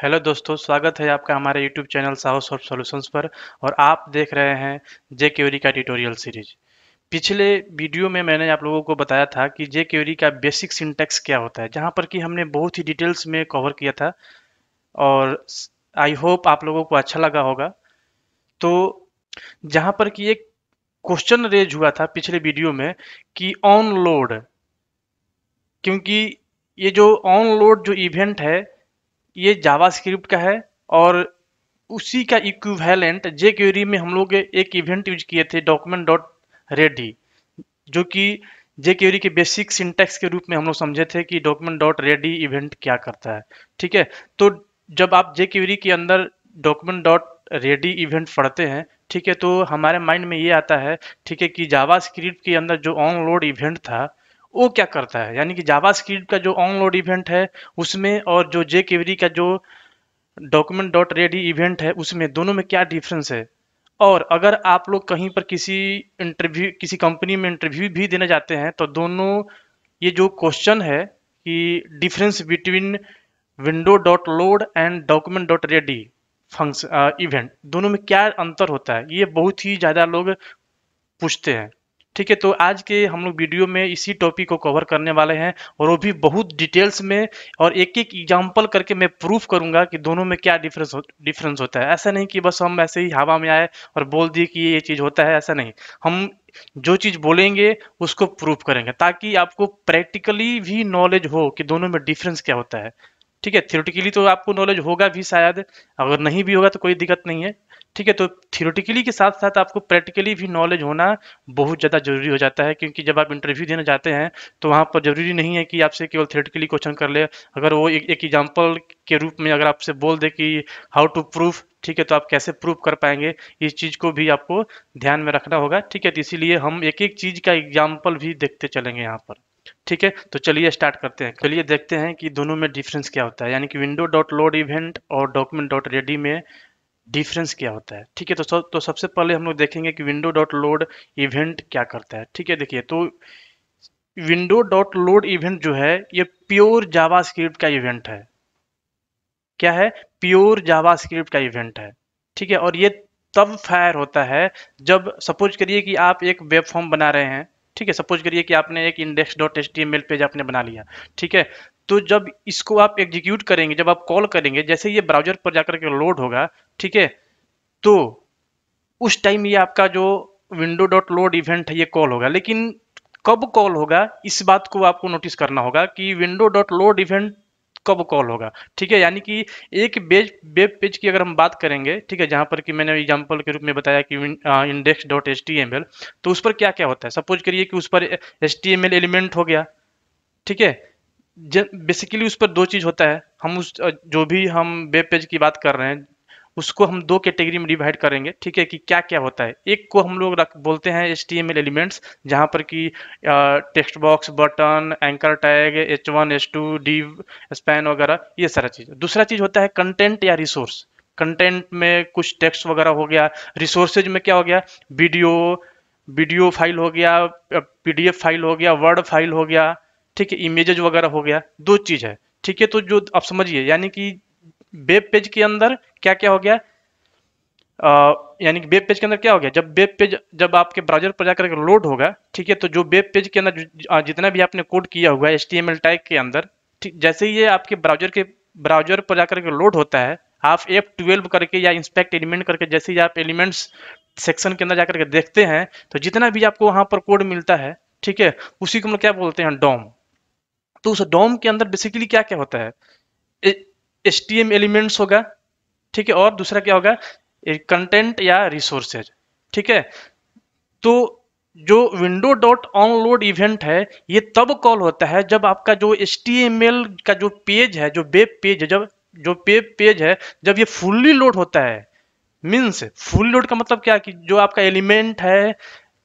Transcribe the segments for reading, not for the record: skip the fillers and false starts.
Hello दोस्तों, स्वागत है आपका हमारे YouTube channel Saho soft solutions पर। और आप देख रहे हैं जे क्वेरी का ट्यूटोरियल सीरीज। पिछले वीडियो में मैंने आप लोगों को बताया था कि जे क्वेरी का बेसिक सिंटैक्स क्या होता है, जहां पर कि हमने बहुत ही डिटेल्स में कवर किया था। और आई होप आप लोगों को अच्छा लगा होगा। तो जहां पर कि एक क्वेश्चन रेज हुआ था पिछले वीडियो में कि ऑन लोड, क्योंकि ये जो ऑन लोड जो इवेंट है ये जावास्क्रिप्ट का है। और उसी का इक्विवेलेंट जेक्वेरी में हम लोग एक इवेंट यूज किए थे, डॉक्यूमेंट डॉट रेडी, जो कि जेक्वेरी के बेसिक सिंटैक्स के रूप में हम लोग समझे थे कि डॉक्यूमेंट डॉट रेडी इवेंट क्या करता है। ठीक है। तो जब आप जेक्वेरी के अंदर डॉक्यूमेंट डॉट रेडी इवेंट पढ़ते हैं, ठीक है, तो हमारे माइंड में ये आता है, ठीक है, कि जावास्क्रिप्ट के अंदर जो ऑन लोड इवेंट था वो क्या करता है। यानी कि जावास्क्रिप्ट का जो ऑन लोड इवेंट है उसमें और जो जेक्वेरी का जो डॉक्यूमेंट डॉट रेडी इवेंट है उसमें, दोनों में क्या डिफरेंस है। और अगर आप लोग कहीं पर किसी कंपनी में इंटरव्यू भी देने जाते हैं तो दोनों, ये जो क्वेश्चन है कि difference between window dot load and document dot ready function event, दोनों में क्या अंतर होता है, ये बहुत ही ज़्यादा लोग पूछते हैं। ठीक है, तो आज के हम लोग वीडियो में इसी टॉपिक को कवर करने वाले हैं, और वो भी बहुत डिटेल्स में। और एक एक एग्जांपल करके मैं प्रूफ करूंगा कि दोनों में क्या डिफरेंस होता है। ऐसा नहीं कि बस हम ऐसे ही हवा में आए और बोल दिए कि ये चीज़ होता है, ऐसा नहीं। हम जो चीज़ बोलेंगे उसको प्रूफ करेंगे ताकि आपको प्रैक्टिकली भी नॉलेज हो कि दोनों में डिफरेंस क्या होता है। ठीक है, थियोरेटिकली तो आपको नॉलेज होगा भी शायद, अगर नहीं भी होगा तो कोई दिक्कत नहीं है। ठीक है, तो थियोरेटिकली के साथ साथ आपको प्रैक्टिकली भी नॉलेज होना बहुत ज़्यादा जरूरी हो जाता है, क्योंकि जब आप इंटरव्यू देने जाते हैं तो वहाँ पर जरूरी नहीं है कि आपसे केवल थियोरेटिकली क्वेश्चन कर ले। अगर वो एक एग्जाम्पल के रूप में अगर आपसे बोल दे कि हाउ टू प्रूफ, ठीक है, तो आप कैसे प्रूफ कर पाएंगे, इस चीज़ को भी आपको ध्यान में रखना होगा। ठीक है, तो इसीलिए हम एक एक चीज़ का एग्जाम्पल भी देखते चलेंगे यहाँ पर। ठीक है, तो चलिए स्टार्ट करते हैं। चलिए देखते हैं कि दोनों में डिफरेंस क्या होता है, यानी कि विंडो डॉट लोड इवेंट और डॉक्यूमेंट डॉट रेडी में डिफरेंस क्या होता है। ठीक है, तो सबसे पहले हम लोग देखेंगे कि विंडो डॉट लोड इवेंट क्या करता है। ठीक है, देखिए, तो विंडो डॉट लोड इवेंट जो है ये प्योर जावास्क्रिप्ट का इवेंट है। क्या है? प्योर जावास्क्रिप्ट का इवेंट है। ठीक है, और ये तब फायर होता है जब सपोज करिए कि आप एक वेब फॉर्म बना रहे हैं। ठीक है, सपोज करिए कि आपने एक इंडेक्स डॉट एचटीएमएल पेज आपने बना लिया। ठीक है, तो जब इसको आप एग्जीक्यूट करेंगे, जब आप कॉल करेंगे, जैसे ये ब्राउजर पर जाकर के लोड होगा, ठीक है, तो उस टाइम ये आपका जो विंडो डॉट लोड इवेंट है ये कॉल होगा। लेकिन कब कॉल होगा इस बात को आपको नोटिस करना होगा कि विंडो डॉट लोड इवेंट कब कॉल होगा। ठीक है, यानी कि एक वेब पेज की अगर हम बात करेंगे, ठीक है, जहां पर कि मैंने एग्जांपल के रूप में बताया कि index dot H T M L, तो उस पर क्या क्या होता है। सपोज करिए कि उस पर H T M L element हो गया। ठीक है, बेसिकली उस पर दो चीज होता है। हम उस जो भी हम वेब पेज की बात कर रहे हैं उसको हम दो कैटेगरी में डिवाइड करेंगे। ठीक है, कि क्या क्या होता है। एक को हम लोग बोलते हैं HTML एलिमेंट्स, जहां पर कि text box, button, anchor tag, H1 H2 div, span वगैरह, ये सारा चीज। दूसरा चीज होता है कंटेंट या रिसोर्स। कंटेंट में कुछ टेक्स्ट वगैरह हो गया। रिसोर्सेज में क्या हो गया? वीडियो वीडियो फाइल हो गया, PDF फाइल हो गया, वर्ड फाइल हो गया। ठीक है, इमेजेज वगैरह हो गया। दो चीज है। ठीक है, तो जो आप समझिए, यानी कि वेब पेज के अंदर क्या क्या हो गया। यानी कि वेब पेज के अंदर क्या हो गया, जब वेब पेज जब आपके ब्राउजर पर जाकर लोड होगा, ठीक है, तो जो वेब पेज के अंदर जितना भी आपने कोड किया हुआ है HTML टैग के अंदर, ठीक, जैसे ही ये आपके ब्राउजर पर जाकर के लोड होता है, आप F12 करके या इंस्पेक्ट एलिमेंट करके जैसे ही आप एलिमेंट्स सेक्शन के अंदर जाकर के देखते हैं, तो जितना भी आपको वहां पर कोड मिलता है, ठीक है, उसी को हम लोग क्या बोलते हैं? डॉम। तो उस डॉम के अंदर बेसिकली क्या क्या होता है? HTML एलिमेंट्स होगा। ठीक है, और दूसरा क्या होगा? कंटेंट या रिसोर्सेज। ठीक है, तो जो विंडो डॉट ऑनलोड इवेंट है ये तब कॉल होता है जब आपका जो HTML का जो पेज है, जो वेब पेज है, जब जो वेब पेज है जब ये फुल्ली लोड होता है। मीन्स फुल लोड का मतलब क्या, कि जो आपका एलिमेंट है,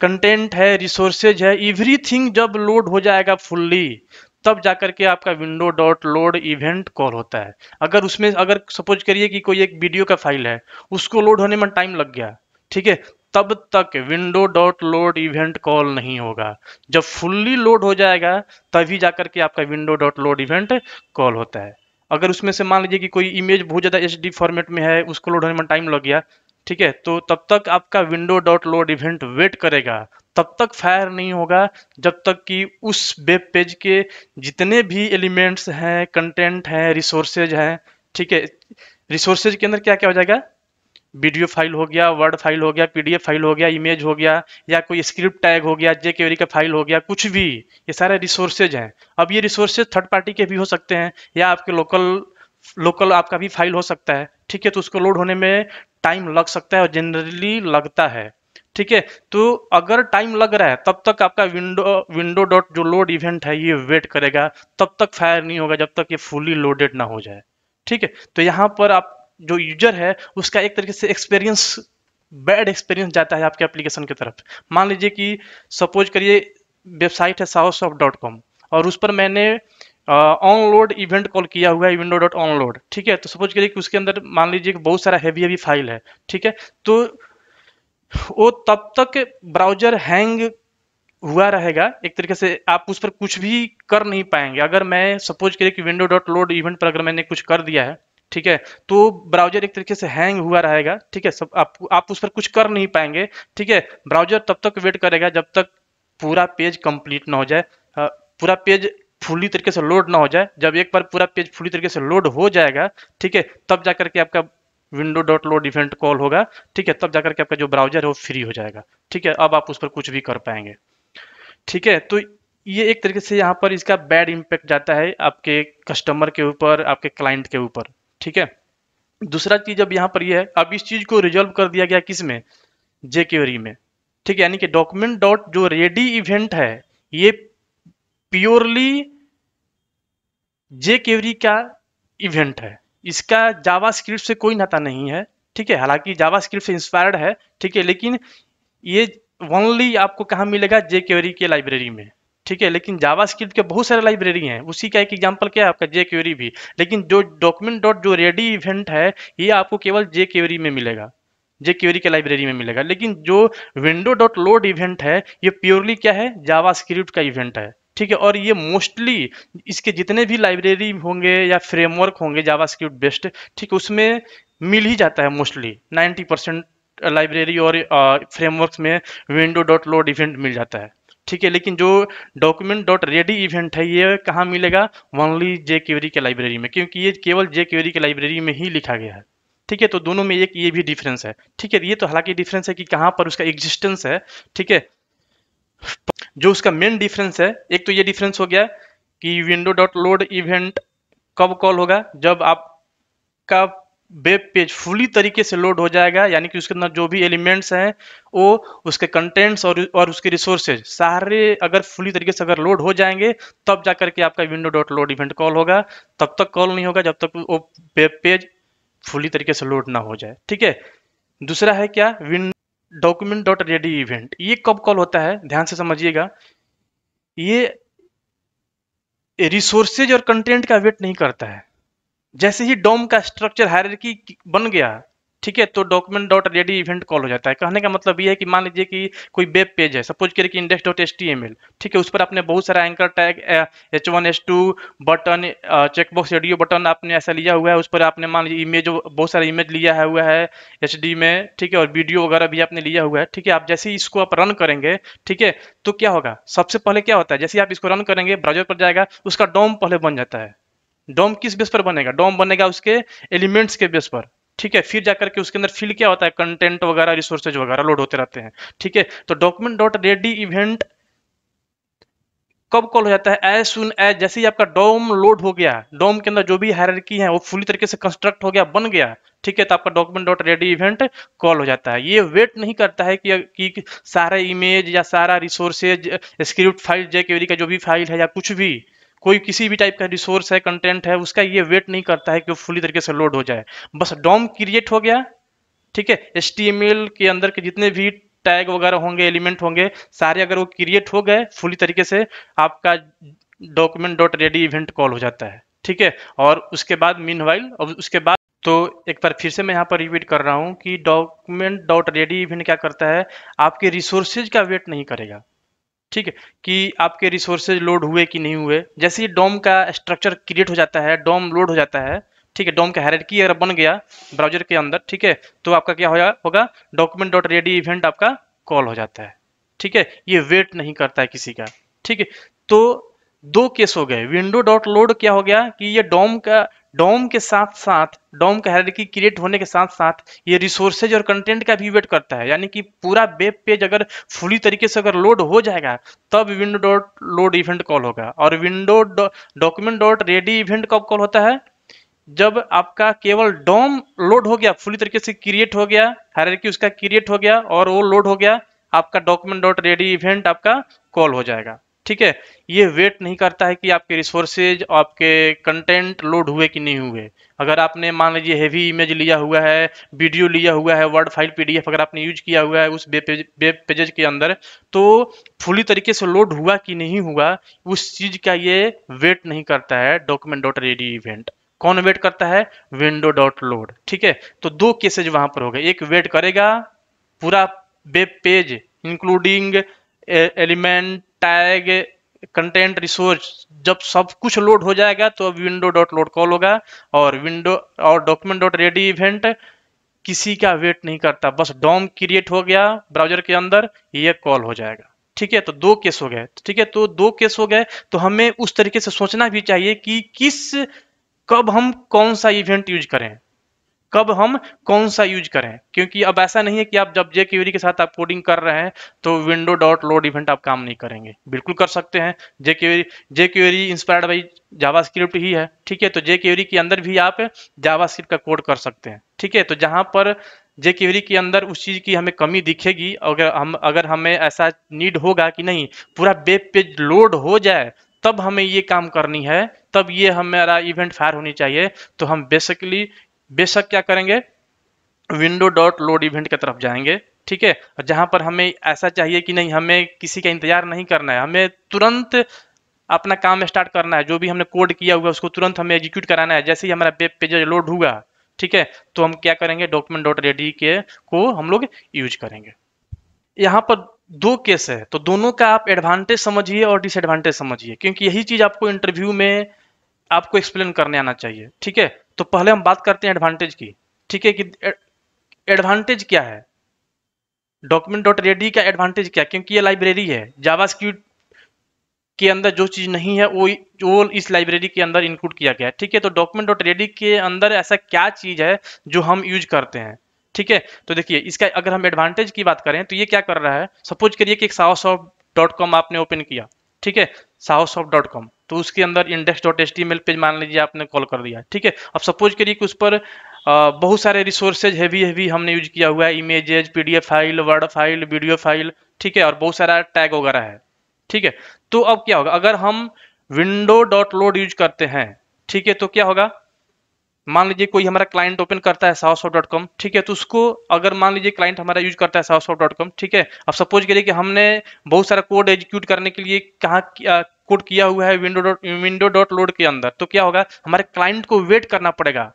कंटेंट है, रिसोर्सेज है, एवरीथिंग जब लोड हो जाएगा फुल्ली, तब जाकर के आपका window dot load event call होता है। अगर उसमें अगर सपोज करिए कि कोई एक वीडियो का फाइल है, उसको लोड होने में टाइम लग गया, ठीक है, तब तक window dot load event call नहीं होगा। जब फुल्ली लोड हो जाएगा तभी जाकर के आपका window dot load event call होता है। अगर उसमें से मान लीजिए कि कोई इमेज बहुत ज़्यादा एचडी फॉर्मेट में है, उसको लोड होने में टाइम लग गया, ठीक है, तो तब तक आपका window dot load event wait करेगा, तब तक फायर नहीं होगा जब तक कि उस वेब पेज के जितने भी एलिमेंट्स हैं, कंटेंट हैं, रिसोर्सेज हैं, ठीक है, रिसोर्सेज के अंदर क्या क्या हो जाएगा, वीडियो फाइल हो गया, वर्ड फाइल हो गया, पीडीएफ फाइल हो गया, इमेज हो गया, या कोई स्क्रिप्ट टैग हो गया, जेक्वेरी का फाइल हो गया, कुछ भी, ये सारे रिसोर्सेज हैं। अब ये रिसोर्सेज थर्ड पार्टी के भी हो सकते हैं, या आपके लोकल लोकल आपका भी फाइल हो सकता है, ठीक है, तो उसको लोड होने में टाइम लग सकता है और जनरली लगता है, ठीक है। तो अगर टाइम लग रहा है तब तक आपका विंडो डॉट जो लोड इवेंट है ये वेट करेगा, तब तक फायर नहीं होगा जब तक ये फुली लोडेड ना हो जाए, ठीक है। तो यहाँ पर आप जो यूजर है उसका एक तरीके से एक्सपीरियंस, बैड एक्सपीरियंस जाता है आपके एप्लीकेशन की तरफ। मान लीजिए कि सपोज करिए वेबसाइट है sahosoft.com और उस पर मैंने ऑनलोड इवेंट कॉल किया हुआ है विंडो डॉट ऑनलोड, ठीक है। तो सपोज करिए कि उसके अंदर मान लीजिए कि बहुत सारा हैवी हैवी फाइल है, ठीक है, तो वो तब तक ब्राउजर हैंग हुआ रहेगा, एक तरीके से आप उस पर कुछ भी कर नहीं पाएंगे। अगर मैं सपोज करिए कि विंडो डॉट लोड इवेंट पर अगर मैंने कुछ कर दिया है, ठीक है, तो ब्राउजर एक तरीके से हैंग हुआ रहेगा, ठीक है, सब आप उस पर कुछ कर नहीं पाएंगे, ठीक है। ब्राउजर तब तक वेट करेगा जब तक पूरा पेज कंप्लीट ना हो जाए, पूरा पेज फुली तरीके से लोड ना हो जाए। जब एक बार पूरा पेज फुली तरीके से लोड हो जाएगा, ठीक है, तब जाकर के आपका window dot load event call होगा, ठीक है, तब जाकर के आपका जो ब्राउजर है वो फ्री हो जाएगा, ठीक है, अब आप उस पर कुछ भी कर पाएंगे, ठीक है। तो ये एक तरीके से यहाँ पर इसका बैड इम्पैक्ट जाता है आपके कस्टमर के ऊपर, आपके क्लाइंट के ऊपर, ठीक है। दूसरा चीज अब यहाँ पर ये है, अब इस चीज को रिजॉल्व कर दिया गया किस में, जेक्वेरी में, ठीक है, यानी कि डॉक्यूमेंट डॉट जो रेडी इवेंट है ये प्योरली जेक्वेरी का इवेंट है, इसका जावास्क्रिप्ट से कोई नाता नहीं है, ठीक है, हालांकि जावास्क्रिप्ट से इंस्पायर्ड है, ठीक है, लेकिन ये ओनली आपको कहाँ मिलेगा, जेक्वेरी के लाइब्रेरी में, ठीक है। लेकिन जावास्क्रिप्ट के बहुत सारे लाइब्रेरी हैं, उसी का एक एग्जांपल क्या है आपका जेक्वेरी भी, लेकिन जो डॉक्यूमेंट डॉट जो रेडी इवेंट है ये आपको केवल जेक्वेरी में मिलेगा, जेक्वेरी के लाइब्रेरी में मिलेगा। लेकिन जो विंडो डॉट लोड इवेंट है ये प्योरली क्या है, जावास्क्रिप्ट का इवेंट है, ठीक है। और ये मोस्टली इसके जितने भी लाइब्रेरी होंगे या फ्रेमवर्क होंगे जावास्क्रिप्ट बेस्ड, ठीक है, उसमें मिल ही जाता है मोस्टली 90% लाइब्रेरी और फ्रेमवर्क्स में विंडो डॉट लोड इवेंट मिल जाता है, ठीक है। लेकिन जो डॉक्यूमेंट डॉट रेडी इवेंट है ये कहाँ मिलेगा, ओनली जेक्वेरी के लाइब्रेरी में, क्योंकि ये केवल जेक्वेरी के लाइब्रेरी में ही लिखा गया है, ठीक है। तो दोनों में एक ये भी डिफरेंस है, ठीक है। ये तो हालांकि डिफरेंस है कि कहाँ पर उसका एग्जिस्टेंस है, ठीक है। जो उसका मेन डिफरेंस है, एक तो ये डिफरेंस हो गया कि विंडो डॉट लोड इवेंट कब कॉल होगा, जब आपका वेब पेज फुली तरीके से लोड हो जाएगा, यानी कि उसके अंदर जो भी एलिमेंट्स हैं वो उसके कंटेंट्स और उसके रिसोर्सेज सारे अगर फुली तरीके से अगर लोड हो जाएंगे तब जाकर के आपका window dot load event call होगा, तब तक कॉल नहीं होगा जब तक वो वेब पेज फुली तरीके से लोड ना हो जाए, ठीक है। दूसरा है क्या, win document dot ready event, ये कब कॉल होता है, ध्यान से समझिएगा, ये रिसोर्सेज और कंटेंट का वेट नहीं करता है। जैसे ही डॉम का स्ट्रक्चर हायरार्की बन गया, ठीक है, तो document dot ready event call हो जाता है। कहने का मतलब ये है कि मान लीजिए कि कोई वेब पेज है, सपोज करिए कि इंडेक्स डॉट HTML, ठीक है, उस पर आपने बहुत सारा anchor tag, H1 H2 button, checkbox radio button आपने ऐसा लिया हुआ है, उस पर आपने मान लीजिए इमेज, बहुत सारा इमेज लिया है हुआ है HD में, ठीक है, और वीडियो वगैरह भी आपने लिया हुआ है, ठीक है। आप जैसे ही इसको आप रन करेंगे, ठीक है, तो क्या होगा, सबसे पहले क्या होता है, जैसे ही आप इसको रन करेंगे ब्राउजर पर जाएगा, उसका डॉम पहले बन जाता है। डॉम किस बेस पर बनेगा, डॉम बनेगा उसके एलिमेंट्स के बेस पर, ठीक है। फिर जाकर के उसके अंदर फिल क्या होता है, कंटेंट वगैरह रिसोर्सेज वगैरह लोड होते रहते हैं, ठीक है। तो डॉक्यूमेंट डॉट रेडी इवेंट कब कॉल हो जाता है, एज सुन एज जैसे ही आपका डॉम लोड हो गया, डॉम के अंदर जो भी हायरार्की है वो फुली तरीके से कंस्ट्रक्ट हो गया, बन गया, ठीक है, तो आपका document dot ready event call हो जाता है। ये वेट नहीं करता है कि सारा इमेज या सारा रिसोर्सेज, स्क्रिप्ट फाइल, जेक्वेरी का जो भी फाइल है या कुछ भी कोई किसी भी टाइप का रिसोर्स है, कंटेंट है, उसका ये वेट नहीं करता है कि वो फुली तरीके से लोड हो जाए। बस डॉम क्रिएट हो गया, ठीक है, HTML के अंदर के जितने भी टैग वगैरह होंगे, एलिमेंट होंगे, सारे अगर वो क्रिएट हो गए फुली तरीके से, आपका document dot ready event call हो जाता है, ठीक है। और उसके बाद मीनवाइल, और उसके बाद तो एक बार फिर से मैं यहाँ पर रिपीट कर रहा हूँ कि डॉक्यूमेंट डॉट रेडी इवेंट क्या करता है, आपके रिसोर्सेज का वेट नहीं करेगा, ठीक है, कि आपके रिसोर्सेज लोड हुए कि नहीं हुए। जैसे ही डोम का स्ट्रक्चर क्रिएट हो जाता है, डोम लोड हो जाता है, ठीक है, डोम का हायरार्की अगर बन गया ब्राउजर के अंदर, ठीक है, तो आपका क्या होगा, डॉक्यूमेंट डॉट रेडी इवेंट आपका कॉल हो जाता है। ठीक है, ये वेट नहीं करता है किसी का। ठीक है, तो दो केस हो गए। विंडो डॉट लोड क्या हो गया कि ये डोम के साथ साथ, डोम का हायरार्की क्रिएट होने के साथ साथ ये रिसोर्सेज और कंटेंट का भी वेट करता है। यानी कि पूरा वेब पेज अगर फुली तरीके से अगर लोड हो जाएगा तब window dot load event call होगा। और window document dot ready event कब कॉल होता है, जब आपका केवल डोम लोड हो गया, फुली तरीके से क्रिएट हो गया, हायरार्की उसका क्रिएट हो गया और वो लोड हो गया, आपका डॉक्यूमेंट डॉट रेडी इवेंट आपका कॉल हो जाएगा। ठीक है, ये वेट नहीं करता है कि आपके रिसोर्सेज, आपके कंटेंट लोड हुए कि नहीं हुए। अगर आपने मान लीजिए हेवी इमेज लिया हुआ है, वीडियो लिया हुआ है, वर्ड फाइल पीडीएफ अगर आपने यूज किया हुआ है उस वेब पेजेज के अंदर, तो फुली तरीके से लोड हुआ कि नहीं हुआ उस चीज का ये वेट नहीं करता है डॉक्यूमेंट डॉट रेडी इवेंट। कौन वेट करता है, विंडो डॉट लोड। ठीक है, तो दो केसेज वहां पर हो गए, एक वेट करेगा पूरा web page including element, tag, content, resource, जब सब कुछ लोड हो जाएगा तो अब विंडो डॉट लोड कॉल होगा। और विंडो और डॉक्यूमेंट डॉट रेडी इवेंट किसी का वेट नहीं करता, बस डॉम क्रिएट हो गया ब्राउजर के अंदर, ये कॉल हो जाएगा। ठीक है, तो दो केस हो गए। ठीक है, तो दो केस हो गए, तो हमें उस तरीके से सोचना भी चाहिए कि कब हम कौन सा इवेंट यूज करें, कब हम कौन सा यूज करें। क्योंकि अब ऐसा नहीं है कि आप जब jQuery के साथ आप कोडिंग कर रहे हैं तो विंडो डॉट लोड इवेंट आप काम नहीं करेंगे, बिल्कुल कर सकते हैं। jQuery इंस्पायर्ड बाई जावास्क्रिप्ट ही है। ठीक है, तो jQuery के अंदर भी आप जावास्क्रिप्ट का कोड कर सकते हैं। ठीक है, तो जहां पर jQuery के अंदर उस चीज की हमें कमी दिखेगी, अगर हमें ऐसा नीड होगा कि नहीं पूरा वेब पेज लोड हो जाए तब हमें ये काम करनी है, तब ये हमारा इवेंट फायर होनी चाहिए, तो हम बेशक क्या करेंगे, विंडो डॉट लोड इवेंट की तरफ जाएंगे। ठीक है, और जहां पर हमें ऐसा चाहिए कि नहीं हमें किसी का इंतजार नहीं करना है, हमें तुरंत अपना काम स्टार्ट करना है, जो भी हमने कोड किया हुआ है उसको तुरंत हमें एग्जीक्यूट कराना है जैसे ही हमारा वेब पेज लोड हुआ। ठीक है, तो हम क्या करेंगे, डॉक्यूमेंट डॉट रेडी के को हम लोग यूज करेंगे। यहाँ पर दो केस है, तो दोनों का आप एडवांटेज समझिए और डिसएडवांटेज समझिए, क्योंकि यही चीज आपको इंटरव्यू में आपको एक्सप्लेन करने आना चाहिए। ठीक है, तो पहले हम बात करते हैं एडवांटेज की। ठीक है, कि एडवांटेज क्या है, डॉक्यूमेंट डॉट रेडी का एडवांटेज क्या, क्योंकि ये लाइब्रेरी है, जावास्क्रिप्ट के अंदर जो चीज नहीं है वो इस लाइब्रेरी के अंदर इंक्लूड किया गया है। ठीक है, तो डॉक्यूमेंट डॉट रेडी के अंदर ऐसा क्या चीज है जो हम यूज करते हैं। ठीक है, तो देखिए इसका अगर हम एडवांटेज की बात करें तो ये क्या कर रहा है, सपोज करिए कि एक sahosoft.com आपने ओपन किया। ठीक है, sahosoft.com, तो उसके अंदर index.html पेज मान लीजिए आपने कॉल कर दिया। ठीक है, अब सपोज करिए कि उस पर बहुत सारे रिसोर्सेज हैवी हमने यूज किया हुआ है, images, PDF file, word file, video file. ठीक है, और बहुत सारा टैग वगैरह है। ठीक है, तो अब क्या होगा, अगर हम विंडो डॉट लोड यूज करते हैं, ठीक है, तो क्या होगा, मान लीजिए कोई हमारा क्लाइंट ओपन करता है sahosoft.com। ठीक है, तो उसको अगर मान लीजिए क्लाइंट हमारा यूज करता है sahosoft.com। ठीक है, अब सपोज करिए कि हमने बहुत सारा कोड एग्जीक्यूट करने के लिए कहाँ कोड किया हुआ है, विंडो डॉट लोड के अंदर, तो क्या होगा, हमारे क्लाइंट को वेट करना पड़ेगा,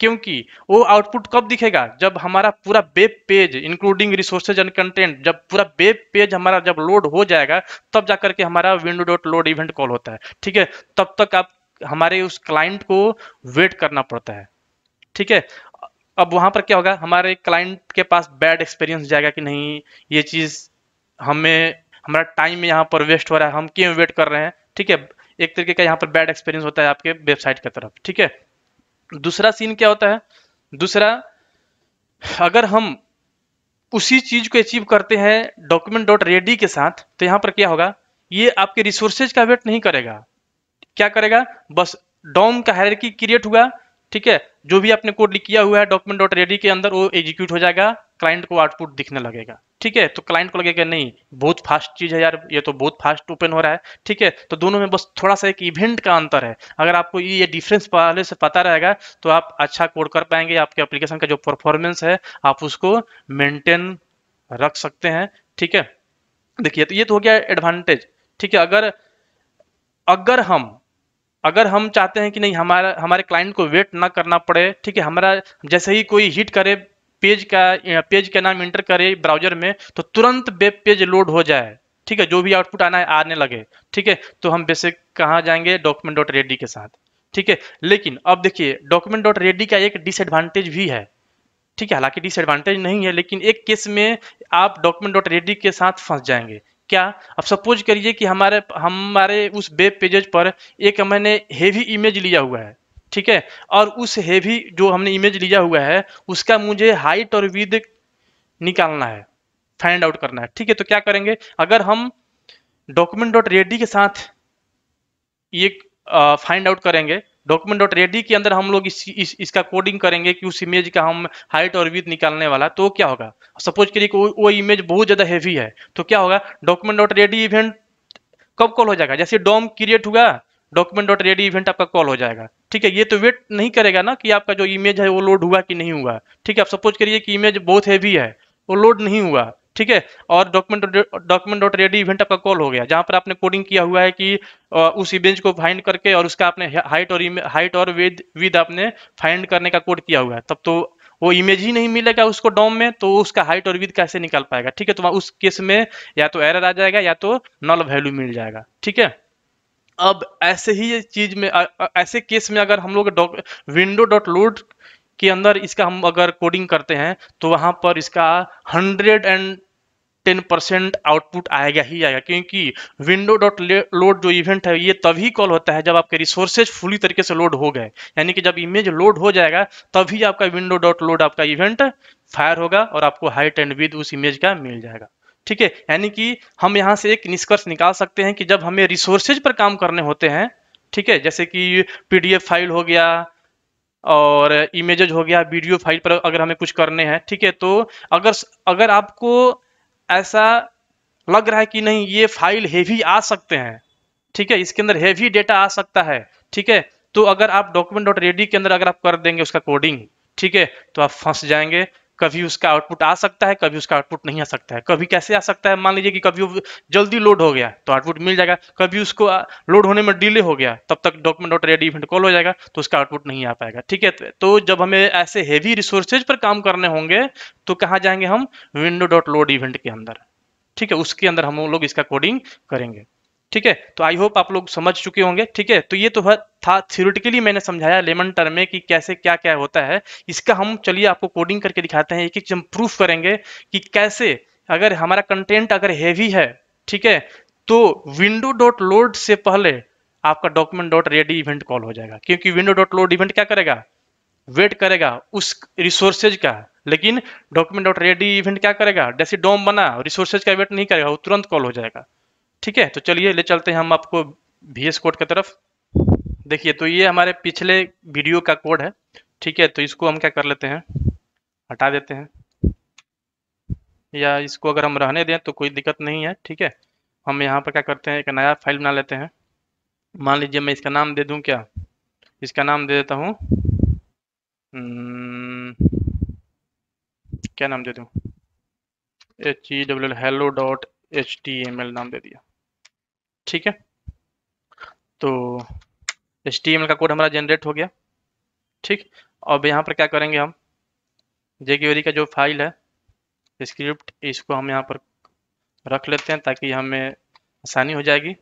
क्योंकि वो आउटपुट कब दिखेगा, जब हमारा पूरा web page including resources and content, जब पूरा वेब पेज हमारा जब लोड हो जाएगा तब जाकर के हमारा window dot load event call होता है। ठीक है, तब तक आप हमारे उस क्लाइंट को वेट करना पड़ता है। ठीक है, अब वहां पर क्या होगा, हमारे क्लाइंट के पास बैड एक्सपीरियंस जाएगा कि नहीं ये चीज हमें, हमारा टाइम यहाँ पर वेस्ट हो रहा है, हम क्यों वेट कर रहे हैं। ठीक है, एक तरीके का यहाँ पर बैड एक्सपीरियंस होता है आपके वेबसाइट की तरफ। ठीक है, दूसरा सीन क्या होता है, दूसरा, अगर हम उसी चीज को अचीव करते हैं डॉक्यूमेंट डॉट रेडी के साथ, तो यहां पर क्या होगा, ये आपके रिसोर्सेज का वेट नहीं करेगा। क्या करेगा, बस डॉम का हायरार्की क्रिएट हुआ। ठीक है, जो भी आपने कोड किया हुआ है डॉक्यूमेंट डॉट रेडी के अंदर वो एग्जीक्यूट हो जाएगा, क्लाइंट को आउटपुट दिखने लगेगा। ठीक है, तो क्लाइंट को लगेगा नहीं बहुत फास्ट चीज है यार, ये तो बहुत फास्ट ओपन हो रहा है। ठीक है, तो दोनों में बस थोड़ा सा एक इवेंट का अंतर है। अगर आपको ये डिफरेंस पहले से पता रहेगा तो आप अच्छा कोड कर पाएंगे, आपके एप्लीकेशन का जो परफॉर्मेंस है आप उसको मेंटेन रख सकते हैं। ठीक है, देखिए तो ये तो हो गया एडवांटेज। ठीक है, अगर हम अगर हम चाहते हैं कि नहीं हमारे क्लाइंट को वेट ना करना पड़े, ठीक है, हमारा जैसे ही कोई हिट करे पेज का नाम इंटर करे ब्राउजर में तो तुरंत वेब पेज लोड हो जाए, ठीक है, जो भी आउटपुट आना है आने लगे, ठीक है, तो हम बेसिक कहाँ जाएंगे, डॉक्यूमेंट डॉट रेडी के साथ, ठीक है। लेकिन अब देखिए डॉक्यूमेंट डॉट रेडी का एक डिसएडवांटेज भी है, ठीक है, हालांकि डिसएडवांटेज नहीं है, लेकिन एक केस में आप डॉक्यूमेंट डॉट रेडी के साथ फंस जाएंगे। क्या? अब सपोज करिए कि हमारे हमारे उस वेब पेजेज पर एक मैंने हेवी इमेज लिया हुआ है, ठीक है, और उस हेवी जो हमने इमेज लिया हुआ है उसका मुझे हाइट और विड्थ निकालना है, फाइंड आउट करना है, ठीक है। तो क्या करेंगे, अगर हम डॉक्यूमेंट डॉट रेडी के साथ ये फाइंड आउट करेंगे, डॉक्यूमेंट डॉट रेडी के अंदर हम लोग इसका कोडिंग करेंगे कि उस इमेज का हम हाइट और विड्थ निकालने वाला, तो क्या होगा, सपोज करिए कि वो इमेज बहुत ज्यादा हैवी है, तो क्या होगा, डॉक्यूमेंट डॉट रेडी इवेंट कब कॉल हो जाएगा, जैसे डॉम क्रिएट हुआ डॉक्यूमेंट डॉट रेडी इवेंट आपका कॉल हो जाएगा, ठीक है। ये तो वेट नहीं करेगा ना कि आपका जो इमेज है वो लोड हुआ कि नहीं हुआ, ठीक है। आप सपोज करिए कि इमेज बहुत हैवी है, वो लोड नहीं हुआ, ठीक है, और डॉक्यूमेंट डॉट रेडी इवेंट आपका कॉल हो गया, जहां पर आपने कोडिंग किया हुआ है कि उस इमेज को फाइंड करके और उसका आपने हाइट और विद आपने फाइंड करने का कोड किया हुआ है, तब तो वो इमेज ही नहीं मिलेगा उसको डॉम में, तो उसका हाइट और विद कैसे निकाल पाएगा, ठीक है। तो उस केस में या तो एरर आ जाएगा या तो नल वैल्यू मिल जाएगा, ठीक है। अब ऐसे ही चीज में ऐसे केस में अगर हम लोग विंडो डॉट लोड के अंदर इसका हम अगर कोडिंग करते हैं तो वहां पर इसका 110% आउटपुट आएगा ही आएगा, क्योंकि विंडो डॉट लोड जो इवेंट है ये तभी कॉल होता है जब आपके रिसोर्सेज फुली तरीके से लोड हो गए, यानी कि जब इमेज लोड हो जाएगा तभी आपका विंडो डॉट लोड आपका इवेंट फायर होगा और आपको हाइट एंड विड्थ उस इमेज का मिल जाएगा, ठीक है। यानी कि हम यहाँ से एक निष्कर्ष निकाल सकते हैं कि जब हमें रिसोर्सेज पर काम करने होते हैं, ठीक है, जैसे कि पीडीएफ फाइल हो गया और इमेजेज हो गया, वीडियो फाइल पर अगर हमें कुछ करने हैं, ठीक है, तो अगर अगर आपको ऐसा लग रहा है कि नहीं ये फाइल हेवी आ सकते हैं, ठीक है, इसके अंदर हेवी डेटा आ सकता है, ठीक है, तो अगर आप डॉक्यूमेंट डॉट रेडी के अंदर अगर आप कर देंगे उसका कोडिंग, ठीक है, तो आप फंस जाएंगे। कभी उसका आउटपुट आ सकता है, कभी उसका आउटपुट नहीं आ सकता है। कभी कैसे आ सकता है, मान लीजिए कि कभी वो जल्दी लोड हो गया तो आउटपुट मिल जाएगा, कभी उसको लोड होने में डिले हो गया तब तक document dot ready event call हो जाएगा तो उसका आउटपुट नहीं आ पाएगा, ठीक है। तो जब हमें ऐसे हेवी रिसोर्सेज पर काम करने होंगे तो कहाँ जाएंगे हम, विंडो डॉट लोड इवेंट के अंदर, ठीक है, उसके अंदर हम लोग इसका कोडिंग करेंगे, ठीक है। तो आई होप आप लोग समझ चुके होंगे, ठीक है। तो ये तो था थ्योरेटिकली मैंने समझाया लेमन टर्म में कि कैसे क्या क्या होता है, इसका हम चलिए आपको कोडिंग करके दिखाते हैं, एक एक हम प्रूफ करेंगे कि कैसे अगर हमारा कंटेंट अगर हैवी है, ठीक है, तो विंडो डॉट लोड से पहले आपका document dot ready event call हो जाएगा, क्योंकि विंडो डॉट लोड इवेंट क्या करेगा, वेट करेगा उस रिसोर्सेज का, लेकिन डॉक्यूमेंट डॉट रेडी इवेंट क्या करेगा, जैसे डॉम बना रिसोर्सेज का वेट नहीं करेगा, वो तुरंत कॉल हो जाएगा, ठीक है। तो चलिए ले चलते हैं हम आपको VS कोड की तरफ। देखिए तो ये हमारे पिछले वीडियो का कोड है, ठीक है, तो इसको हम क्या कर लेते हैं, हटा देते हैं, या इसको अगर हम रहने दें तो कोई दिक्कत नहीं है, ठीक है। हम यहाँ पर क्या करते हैं, एक नया फाइल बना लेते हैं। मान लीजिए मैं इसका नाम दे दूं, क्या इसका नाम दे देता हूँ, क्या नाम दे दूं, hello डॉट HTML नाम दे दिया, ठीक है। तो HTML का कोड हमारा जनरेट हो गया, ठीक। अब यहाँ पर क्या करेंगे, हम jQuery का जो फाइल है स्क्रिप्ट, इसको हम यहाँ पर रख लेते हैं ताकि हमें आसानी हो जाएगी,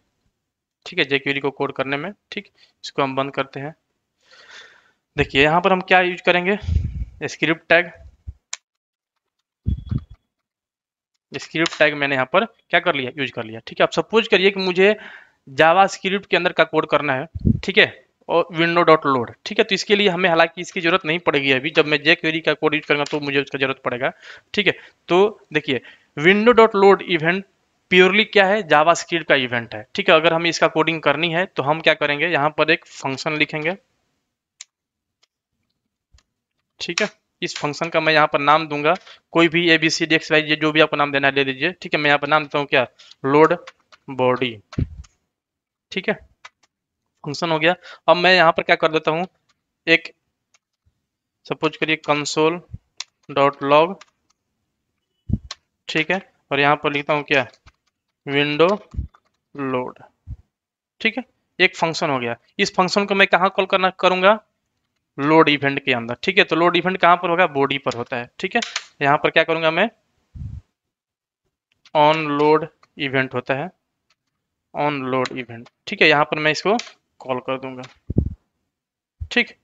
ठीक है, jQuery को कोड करने में, ठीक। इसको हम बंद करते हैं। देखिए यहाँ पर हम क्या यूज करेंगे, स्क्रिप्ट टैग मैंने यहाँ पर क्या कर लिया, यूज कर लिया, ठीक है। अब सपोज करिए कि मुझे जावा स्क्रिप्ट के अंदर का कोड करना है, ठीक है, और विंडो डॉट लोड, ठीक है, तो इसके लिए हमें हालांकि इसकी जरूरत नहीं पड़ेगी अभी, जब मैं jQuery का कोड यूज करूंगा तो मुझे उसका जरूरत पड़ेगा, ठीक है। तो देखिए window dot load event purely क्या है, जावा स्क्रिप्ट का इवेंट है, ठीक है। अगर हमें इसका कोडिंग करनी है तो हम क्या करेंगे, यहाँ पर एक फंक्शन लिखेंगे, ठीक है। इस फंक्शन का मैं यहाँ पर नाम दूंगा कोई भी ABCDXY जो भी आपको नाम देना है ले लीजिए, ठीक है। मैं यहाँ पर नाम देता हूँ क्या, लोड बॉडी, ठीक है, फंक्शन हो गया। अब मैं यहाँ पर क्या कर देता हूँ, एक सपोज करिए कंसोल डॉट लॉग, ठीक है, और यहाँ पर लिखता हूँ क्या, विंडो लोड, ठीक है। एक फंक्शन हो गया। इस फंक्शन को मैं कहाँ कॉल करना करूंगा, लोड इवेंट के अंदर, ठीक है। तो लोड इवेंट कहाँ पर होगा, बॉडी पर होता है, ठीक है। यहाँ पर क्या करूंगा मैं, ऑन लोड इवेंट होता है, ऑन लोड इवेंट। ठीक है, यहाँ पर मैं इसको कॉल कर दूंगा। ठीक,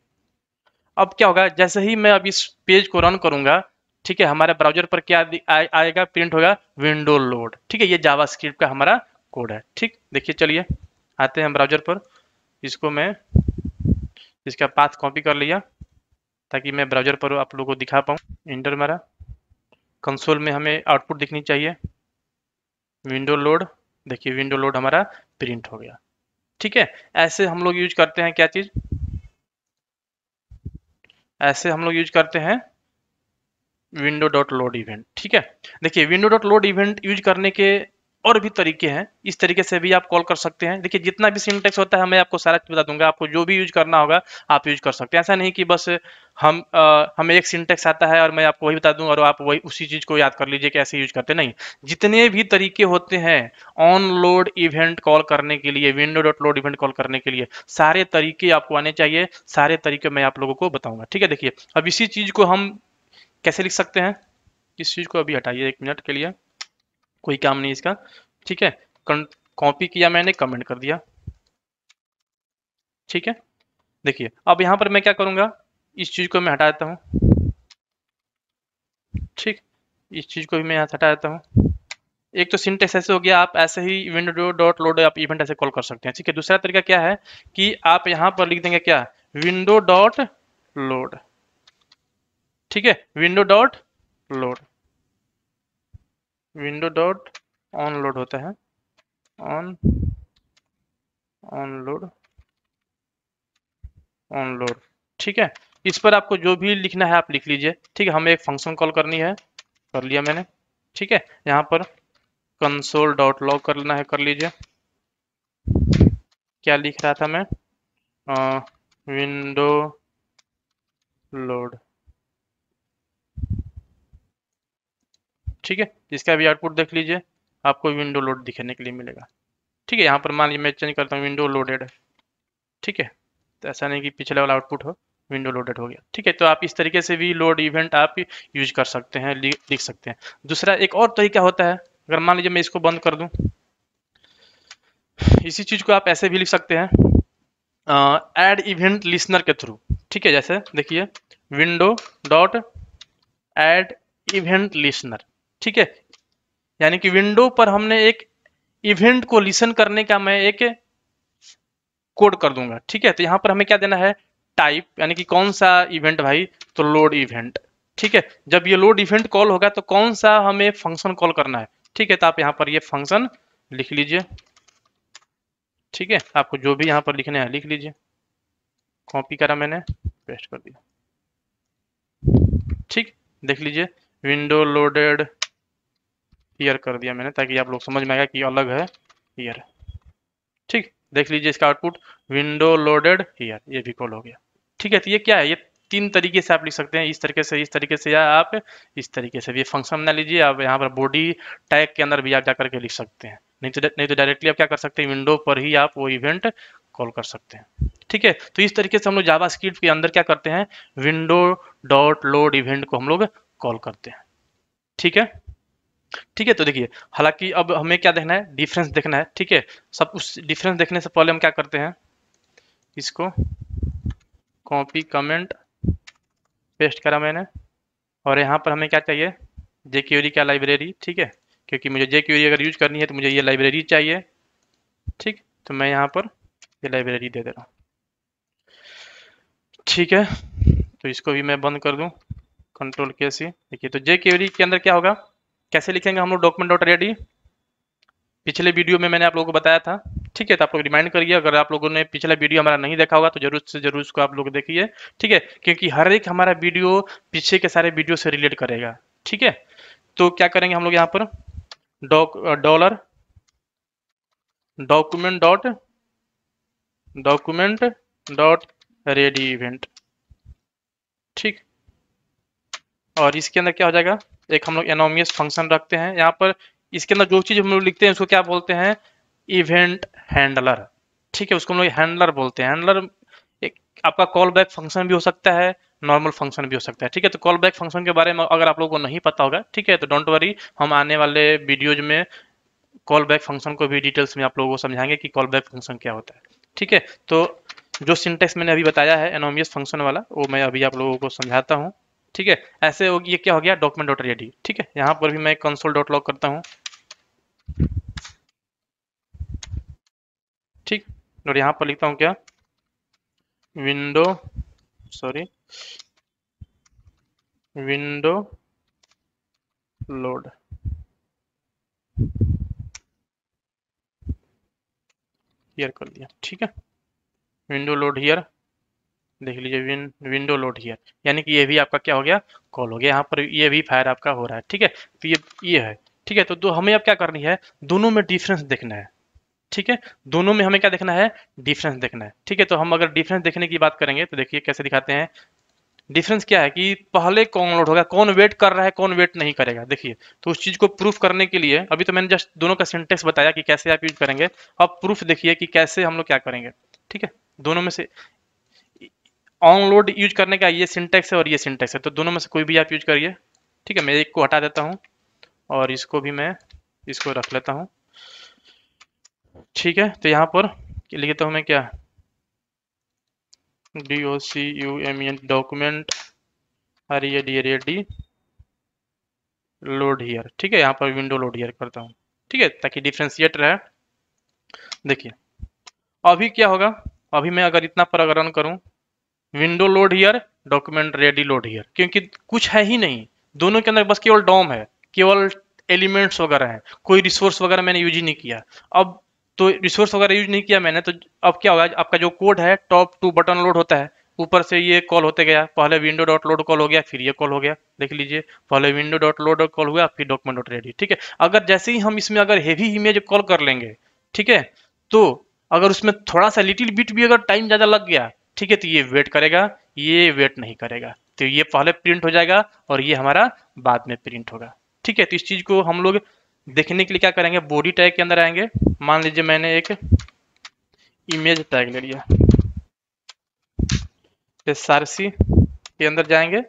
अब क्या होगा, जैसे ही मैं अब इस पेज को रन करूंगा, ठीक है, हमारे ब्राउजर पर क्या आएगा, प्रिंट होगा विंडो लोड। ठीक है, ये जावास्क्रिप्ट का हमारा कोड है। ठीक, देखिए, चलिए आते हैं ब्राउजर पर। इसको मैं इसका पाथ कॉपी कर लिया ताकि मैं ब्राउजर पर आप लोगों को दिखा पाऊँ। इंटर मारा, कंसोल में हमें आउटपुट दिखनी चाहिए, विंडो लोड। देखिए विंडो लोड हमारा प्रिंट हो गया। ठीक है, ऐसे हम लोग यूज करते हैं क्या चीज, ऐसे हम लोग यूज करते हैं विंडो डॉट लोड इवेंट। ठीक है, देखिए window dot load event use करने के और भी तरीके हैं, इस तरीके से भी आप कॉल कर सकते हैं। देखिए जितना भी सिंटेक्स होता है मैं आपको सारा बता दूंगा, आपको जो भी यूज करना होगा आप यूज कर सकते हैं। ऐसा नहीं कि बस हमें एक सिंटेक्स आता है और मैं आपको वही बता दूं और आप वही उसी चीज को याद कर लीजिए कि ऐसे यूज करते नहीं। जितने भी तरीके होते हैं ऑन लोड इवेंट कॉल करने के लिए, window dot load event call करने के लिए, सारे तरीके आपको आने चाहिए, सारे तरीके मैं आप लोगों को बताऊंगा। ठीक है, देखिए अब इसी चीज को हम कैसे लिख सकते हैं, इस चीज को अभी हटाइए 1 मिनट के लिए, कोई काम नहीं इसका। ठीक है, कॉपी किया मैंने, कमेंट कर दिया। ठीक है, देखिए अब यहां पर मैं क्या करूंगा, इस चीज को मैं हटा देता हूं। ठीक, इस चीज को भी मैं यहाँ से हटा देता हूँ। एक तो सिंटेक्स ऐसे हो गया, आप ऐसे ही विंडो डॉट लोड आप इवेंट ऐसे कॉल कर सकते हैं। ठीक है, दूसरा तरीका क्या है कि आप यहाँ पर लिख देंगे क्या, विंडो डॉट लोड। ठीक है, window dot load, window dot on load होता है, on on load, on load. ठीक है, इस पर आपको जो भी लिखना है आप लिख लीजिए। ठीक है, हमें एक फंक्शन कॉल करनी है, कर लिया मैंने। ठीक है, यहाँ पर कंसोल डॉट लॉग कर लेना है, कर लीजिए। क्या लिख रहा था मैं, विंडो लोड। ठीक है, इसका भी आउटपुट देख लीजिए, आपको विंडो लोड दिखने के लिए मिलेगा। ठीक है, यहाँ पर मान लीजिए मैं चेंज करता हूँ विंडो लोडेड। ठीक है, तो ऐसा नहीं कि पिछले वाला आउटपुट हो, विंडो लोडेड हो गया। ठीक है, तो आप इस तरीके से भी लोड इवेंट आप यूज कर सकते हैं, लिख सकते हैं। दूसरा एक और तरीका होता है, अगर मान लीजिए मैं इसको बंद कर दूं, इसी चीज को आप ऐसे भी लिख सकते हैं, ऐड इवेंट लिसनर के थ्रू। ठीक है, जैसे देखिए window dot add event listener. ठीक है, यानी कि विंडो पर हमने एक इवेंट को लिसन करने का मैं एक कोड कर दूंगा। ठीक है, तो यहाँ पर हमें क्या देना है, टाइप, यानी कि कौन सा इवेंट भाई, तो लोड इवेंट। ठीक है, जब ये लोड इवेंट कॉल होगा तो कौन सा हमें फंक्शन कॉल करना है। ठीक है, तो आप यहाँ पर ये फंक्शन लिख लीजिए। ठीक है, आपको जो भी यहाँ पर लिखने हैं लिख लीजिए, कॉपी करा मैंने, पेस्ट कर दिया। ठीक, देख लीजिए विंडो लोडेड हियर कर दिया मैंने, ताकि आप लोग समझ में आएगा कि अलग है हियर। ठीक, देख लीजिए इसका आउटपुट, विंडो लोडेड हियर, ये भी कॉल हो गया। ठीक है, तो ये क्या है, ये 3 तरीके से आप लिख सकते हैं, इस तरीके से, इस तरीके से, या आप इस तरीके से भी फंक्शन बना लीजिए। आप यहाँ पर बॉडी टैग के अंदर भी आप जाकर के लिख सकते हैं, नहीं तो डायरेक्टली आप क्या कर सकते हैं, विंडो पर ही आप वो इवेंट कॉल कर सकते हैं। ठीक है, तो इस तरीके से हम लोग जावास्क्रिप्ट के अंदर क्या करते हैं, विंडो डॉट लोड इवेंट को हम लोग कॉल करते हैं। ठीक है, ठीक है, तो देखिए हालांकि अब हमें क्या देखना है, डिफरेंस देखना है। ठीक है, सब उस डिफरेंस देखने से पहले हम क्या करते हैं, इसको कॉपी कमेंट पेस्ट करा मैंने, और यहाँ पर हमें क्या चाहिए, jQuery का लाइब्रेरी। ठीक है, क्योंकि मुझे jQuery अगर यूज करनी है तो मुझे ये लाइब्रेरी चाहिए। ठीक, तो मैं यहाँ पर ये लाइब्रेरी दे दे रहा हूँ। ठीक है, तो इसको भी मैं बंद कर दूँ, कंट्रोल के सी। देखिए तो jQuery के अंदर क्या होगा, कैसे लिखेंगे हम लोग, डॉक्यूमेंट डॉट रेडी, पिछले वीडियो में मैंने आप लोगों को बताया था। ठीक है, तो आप लोग रिमाइंड करिए, अगर आप लोगों ने पिछला वीडियो हमारा नहीं देखा होगा तो जरूर से जरूर उसको आप लोग देखिए। ठीक है, क्योंकि हर एक हमारा वीडियो पीछे के सारे वीडियो से रिलेट करेगा। ठीक है, तो क्या करेंगे हम लोग यहाँ पर, dollar document dot ready event. ठीक, और इसके अंदर क्या हो जाएगा, एक हम लोग एनोनिमस फंक्शन रखते हैं यहाँ पर। इसके अंदर जो चीज हम लोग लिखते हैं उसको क्या बोलते हैं, इवेंट हैंडलर। ठीक है, उसको हम लोग हैंडलर बोलते हैं। हैंडलर एक आपका कॉल बैक फंक्शन भी हो सकता है, नॉर्मल फंक्शन भी हो सकता है। ठीक है, तो कॉल बैक फंक्शन के बारे में अगर आप लोगों को नहीं पता होगा, ठीक है, तो डोंट वरी, हम आने वाले वीडियोज में कॉल बैक फंक्शन को भी डिटेल्स में आप लोगों को समझाएंगे कि कॉल बैक फंक्शन क्या होता है। ठीक है, तो जो सिंटेक्स मैंने अभी बताया है एनोनिमस फंक्शन वाला, वो मैं अभी आप लोगों को समझाता हूँ। ठीक है, ऐसे हो ये क्या हो गया डॉक्यूमेंट डॉट रेडी। ठीक है, यहाँ पर भी मैं कंसोल डॉट लॉग करता हूँ। ठीक, और यहाँ पर लिखता हूँ क्या, window, sorry, window load. Here कर दिया। ठीक है, विंडो लोड हियर, देख लीजिए विंडो लोड हियर, यानी कि ये भी आपका क्या हो गया, कॉल हो गया। यहाँ पर ये भी फायर आपका हो रहा है। ठीक है, तो ये है। ठीक है, तो हमें अब क्या करनी है, दोनों में डिफरेंस देखना है। ठीक है, दोनों में हमें क्या देखना है, डिफरेंस देखना है। ठीक है, तो हम अगर डिफरेंस देखने की बात करेंगे तो देखिए कैसे दिखाते हैं। डिफरेंस क्या है कि पहले कौन लोड होगा, कौन वेट कर रहा है, कौन वेट नहीं करेगा। देखिए, तो उस चीज को प्रूफ करने के लिए अभी तो मैंने जस्ट दोनों का सिंटेक्स बताया कि कैसे आप यूज करेंगे। अब प्रूफ देखिए कि कैसे हम लोग क्या करेंगे। ठीक है, दोनों में से ऑन लोड यूज करने का ये सिंटेक्स है और ये सिंटेक्स है, तो दोनों में से कोई भी आप यूज करिए। ठीक है, मैं एक को हटा देता हूँ और इसको भी मैं इसको रख लेता हूँ। ठीक है, तो यहाँ पर लिखता हूँ मैं क्या, DOCUMENT document ready load here. ठीक है, यहाँ पर विंडो लोड हियर करता हूँ। ठीक है, ताकि डिफ्रेंशिएट रहे। देखिए अभी क्या होगा, अभी मैं अगर इतना पर अगर रन करूँ, window load here, document ready load here, क्योंकि कुछ है ही नहीं दोनों के अंदर, बस केवल डॉम है, केवल एलिमेंट्स वगैरह हैं, कोई रिसोर्स वगैरह मैंने यूज ही नहीं किया। अब तो रिसोर्स वगैरह यूज नहीं किया मैंने, तो अब क्या होगा, आपका जो कोड है टॉप टू बटन लोड होता है, ऊपर से ये कॉल होते गया, पहले विंडो डॉट लोड कॉल हो गया, फिर ये कॉल हो गया। देख लीजिए, पहले विंडो डॉट लोड कॉल हुआ, फिर डॉक्यूमेंट डॉट रेडी। ठीक है, अगर जैसे ही हम इसमें अगर हेवी इमेज कॉल कर लेंगे, ठीक है, तो अगर उसमें थोड़ा सा लिटिल बिट भी अगर टाइम ज्यादा लग गया, ठीक है, तो ये वेट करेगा, ये वेट नहीं करेगा, तो ये पहले प्रिंट हो जाएगा और ये हमारा बाद में प्रिंट होगा। ठीक है, तो इस चीज को हम लोग देखने के लिए क्या करेंगे, बॉडी टैग के अंदर आएंगे। मान लीजिए मैंने एक इमेज टैग ले लिया, SRC के अंदर जाएंगे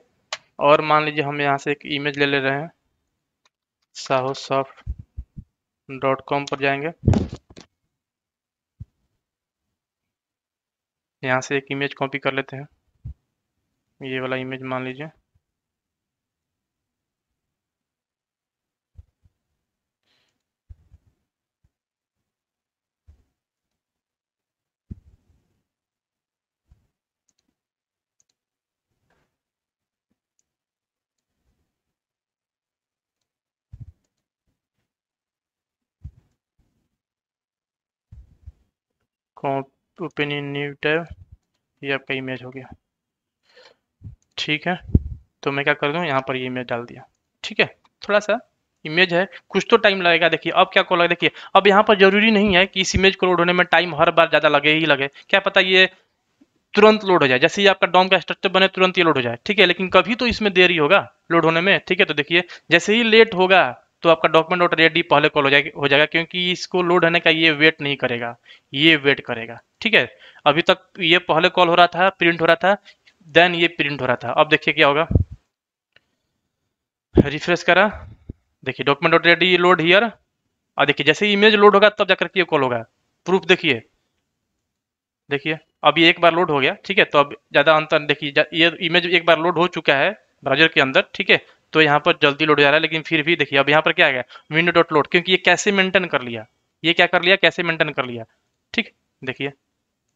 और मान लीजिए हम यहाँ से एक इमेज ले रहे हैं, sahosoft.com पर जाएंगे, यहाँ से एक इमेज कॉपी कर लेते हैं, ये वाला इमेज मान लीजिए। ओपन इन न्यू टैब, ये आपका इमेज हो गया। ठीक है, तो मैं क्या कर दूं, यहाँ पर ये इमेज डाल दिया। ठीक है, थोड़ा सा इमेज है, कुछ तो टाइम लगेगा। देखिए अब क्या को लगे, देखिए अब यहाँ पर जरूरी नहीं है कि इस इमेज को लोड होने में टाइम हर बार ज़्यादा लगे ही लगे, क्या पता ये तुरंत लोड हो जाए, जैसे ही आपका डॉम का स्ट्रक्चर बने तुरंत ये लोड हो जाए। ठीक है, लेकिन कभी तो इसमें देरी होगा लोड होने में। ठीक है, तो देखिए जैसे ही लेट होगा तो आपका डॉक्यूमेंट डॉट रेडी पहले कॉल हो जाएगा, क्योंकि इसको लोड होने का ये वेट नहीं करेगा, ये वेट करेगा। ठीक है, अभी तक ये पहले कॉल हो रहा था, प्रिंट हो रहा था, देन ये प्रिंट हो रहा था। अब देखिए क्या होगा, रिफ्रेश करा, देखिए document dot ready load here, और देखिए जैसे ही इमेज लोड होगा तब जाकर के ये कॉल होगा। प्रूफ देखिए, देखिए अब ये एक बार लोड हो गया। ठीक है, तो अब ज़्यादा अंतर देखिए, ये इमेज एक बार लोड हो चुका है ब्राउजर के अंदर। ठीक है, तो यहाँ पर जल्दी लोड हो जा रहा है, लेकिन फिर भी देखिए अब यहाँ पर क्या आ गया, विंडो डॉट लोड, क्योंकि ये कैसे मेंटेन कर लिया, ये क्या कर लिया, कैसे मेंटेन कर लिया। ठीक, देखिए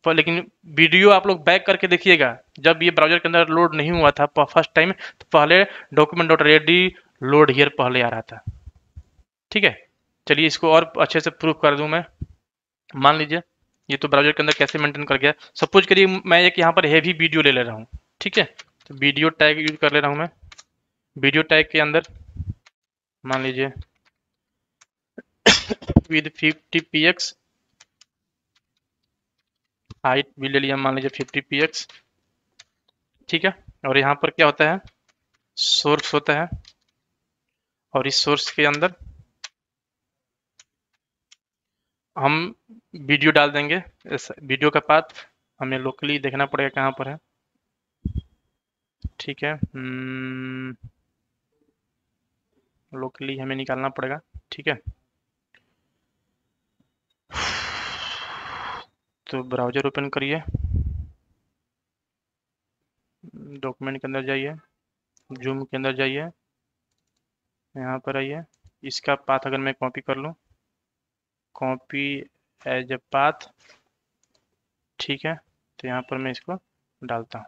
पर लेकिन वीडियो आप लोग बैक करके देखिएगा, जब ये ब्राउजर के अंदर लोड नहीं हुआ था फर्स्ट टाइम, तो पहले document dot ready load here पहले आ रहा था। ठीक है, चलिए इसको और अच्छे से प्रूफ कर दूं मैं। मान लीजिए ये तो ब्राउजर के अंदर कैसे मेंटेन कर गया, सपोज करिए मैं एक यहाँ पर हैवी वीडियो ले रहा हूँ। ठीक है, तो वीडियो टैग यूज कर ले रहा हूँ मैं, वीडियो टैग के अंदर मान लीजिए विद 50px, हाइट भी ले लिया मान लीजिए 50px। ठीक है, और यहाँ पर क्या होता है, सोर्स होता है, और इस सोर्स के अंदर हम वीडियो डाल देंगे। इस वीडियो का पाथ हमें लोकली देखना पड़ेगा कहाँ पर है। ठीक है, लोकली हमें निकालना पड़ेगा। ठीक है, तो ब्राउज़र ओपन करिए, डॉक्यूमेंट के अंदर जाइए, जूम के अंदर जाइए, यहाँ पर आइए, इसका पाथ अगर मैं कॉपी कर लूँ, कॉपी एज ए पाथ, ठीक है, तो यहाँ पर मैं इसको डालता हूँ,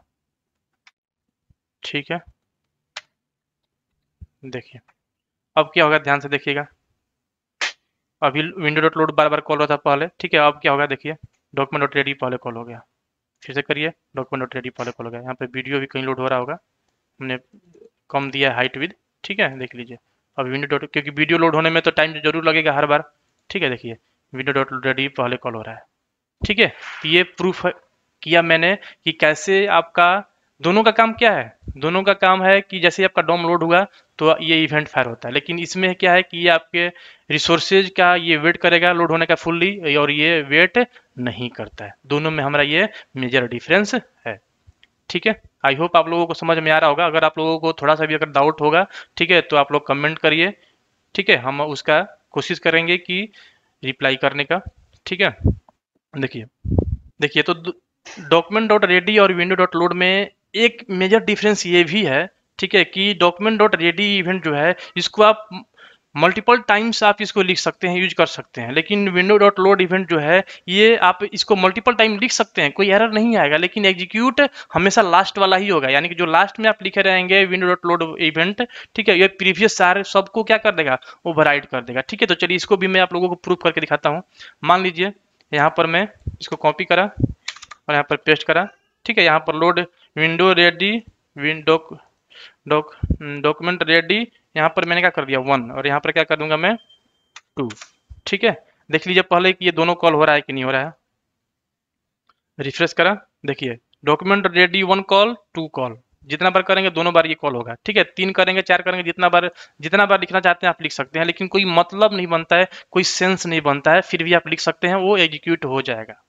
ठीक है। देखिए अब क्या होगा, ध्यान से देखिएगा। अभी विंडो डॉट लोड बार बार कॉल रहा था पहले, ठीक है। अब क्या होगा देखिए, डॉक्यूमेंट डॉट रेडी पहले कॉल हो गया, फिर से करिए, डॉक्यूमेंट डॉट रेडी पहले कॉल हो गया। यहाँ पे वीडियो भी कहीं लोड हो रहा होगा, हमने कम दिया है हाइट विद, ठीक है, देख लीजिए। अब विंडो डॉट, क्योंकि वीडियो लोड होने में तो टाइम जरूर लगेगा हर बार, ठीक है। देखिए विंडो डॉट रेडी पहले कॉल हो रहा है, ठीक है। तो ये प्रूफ किया मैंने कि कैसे आपका दोनों का काम क्या है। दोनों का काम है कि जैसे ही आपका डॉम लोड हुआ तो ये इवेंट फायर होता है, लेकिन इसमें क्या है कि ये आपके रिसोर्सेज का ये वेट करेगा लोड होने का फुल्ली, और ये वेट नहीं करता है। दोनों में हमारा ये मेजर डिफरेंस है, ठीक है। आई होप आप लोगों को समझ में आ रहा होगा। अगर आप लोगों को थोड़ा सा भी अगर डाउट होगा, ठीक है, तो आप लोग कमेंट करिए, ठीक है, हम उसका कोशिश करेंगे कि रिप्लाई करने का, ठीक है। देखिए देखिए तो डॉक्यूमेंट डॉट रेडी और विंडो डॉट लोड में एक मेजर डिफरेंस ये भी है, ठीक है, कि डॉक्यूमेंट डॉट रेडी इवेंट जो है इसको आप मल्टीपल टाइम्स आप इसको लिख सकते हैं, यूज कर सकते हैं। लेकिन विंडो डॉट लोड इवेंट जो है ये आप इसको मल्टीपल टाइम लिख सकते हैं, कोई एरर नहीं आएगा, लेकिन एग्जीक्यूट हमेशा लास्ट वाला ही होगा। यानी कि जो लास्ट में आप लिखे रहेंगे विंडो डॉट लोड इवेंट, ठीक है, ये प्रीवियस सारे सबको क्या कर देगा, ओवरराइड कर देगा, ठीक है। तो चलिए इसको भी मैं आप लोगों को प्रूफ करके दिखाता हूँ। मान लीजिए यहाँ पर मैं इसको कॉपी करा और यहाँ पर पेस्ट करा, ठीक है। यहाँ पर load window ready window document ready, यहाँ पर मैंने क्या कर दिया 1, और यहाँ पर क्या कर दूंगा मैं 2, ठीक है। देख लीजिए पहले कि ये दोनों कॉल हो रहा है कि नहीं हो रहा है। रिफ्रेश करा, देखिए डॉक्यूमेंट रेडी 1 कॉल 2 कॉल, जितना बार करेंगे दोनों बार ये कॉल होगा, ठीक है। 3 करेंगे 4 करेंगे, जितना बार लिखना चाहते हैं आप लिख सकते हैं, लेकिन कोई मतलब नहीं बनता है, कोई सेंस नहीं बनता है, फिर भी आप लिख सकते हैं, वो एग्जीक्यूट हो जाएगा,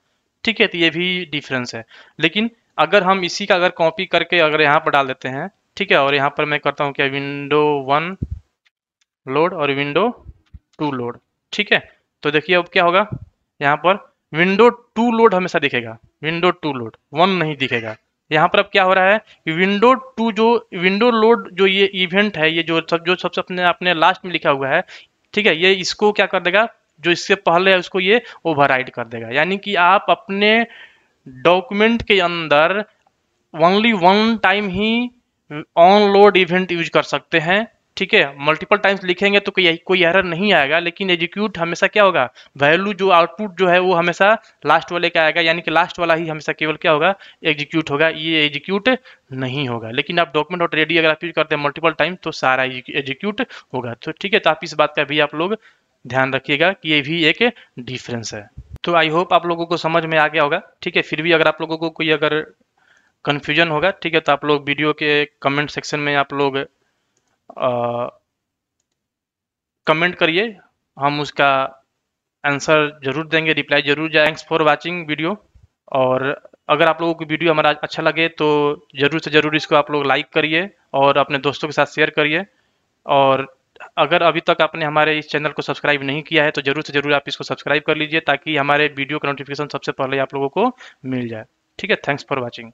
ठीक है। तो ये भी डिफरेंस है। लेकिन अगर हम इसी का अगर कॉपी करके अगर यहाँ पर डाल देते हैं, ठीक है, और यहाँ पर मैं करता हूँ क्या, विंडो 1 लोड और विंडो 2 लोड, ठीक है। तो देखिए अब क्या होगा, यहाँ पर विंडो 2 लोड हमेशा दिखेगा, विंडो 2 लोड 1 नहीं दिखेगा। यहाँ पर अब क्या हो रहा है कि विंडो 2 जो विंडो लोड जो ये इवेंट है, ये जो सबसे अपने अपने लास्ट में लिखा हुआ है, ठीक है, ये इसको क्या कर देगा, जो इससे पहले है उसको ये ओवरराइड कर देगा। यानी कि आप अपने डॉक्यूमेंट के अंदर only 1 time he on load event use कर सकते हैं, ठीक है। मल्टीपल टाइम्स लिखेंगे तो कोई एरर नहीं आएगा, लेकिन एग्जीक्यूट हमेशा क्या होगा, वैल्यू जो आउटपुट जो है वो हमेशा लास्ट वाले का आएगा, यानी कि लास्ट वाला ही हमेशा केवल क्या होगा, एग्जीक्यूट होगा, ये एग्जीक्यूट नहीं होगा। लेकिन आप डॉक्यूमेंट डॉट रेडी अगर आप यूज करते हैं मल्टीपल टाइम तो सारा एग्जीक्यूट होगा, तो ठीक है। तो आप इस बात का भी आप लोग ध्यान रखिएगा कि ये भी एक डिफरेंस है। तो आई होप आप लोगों को समझ में आ गया होगा, ठीक है। फिर भी अगर आप लोगों को कोई अगर कन्फ्यूजन होगा, ठीक है, तो आप लोग वीडियो के कमेंट सेक्शन में आप लोग कमेंट करिए, हम उसका आंसर जरूर देंगे, रिप्लाई जरूर जाए। Thanks for watching video. और अगर आप लोगों को वीडियो हमारा अच्छा लगे तो जरूर से जरूर इसको आप लोग लाइक करिए और अपने दोस्तों के साथ शेयर करिए। और अगर अभी तक आपने हमारे इस चैनल को सब्सक्राइब नहीं किया है तो जरूर से जरूर आप इसको सब्सक्राइब कर लीजिए, ताकि हमारे वीडियो का नोटिफिकेशन सबसे पहले आप लोगों को मिल जाए, ठीक है। Thanks for watching.